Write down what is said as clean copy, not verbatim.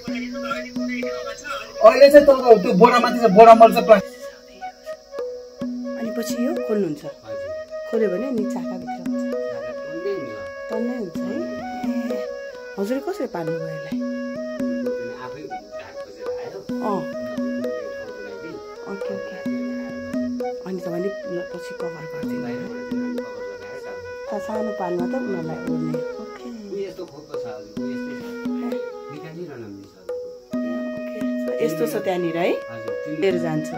अहिले चाहिँ तपाईँको त्यो बोरामाथि चाहिँ बोरा मल चाहिँ अनि पछि यो खोल्नुहुन्छ खोल्यो भने नि चाकाभित्र टन्नै हुन्छ है ए हजुरले कसरी पाल्नुभयो यसलाई ओके ओके अनि तपाईँले पछि कभर गरिदिनु सानो पालमा त उनीहरूलाई उड्ने ओके यस्तो छ त्यहाँनिर है लिएर जान्छ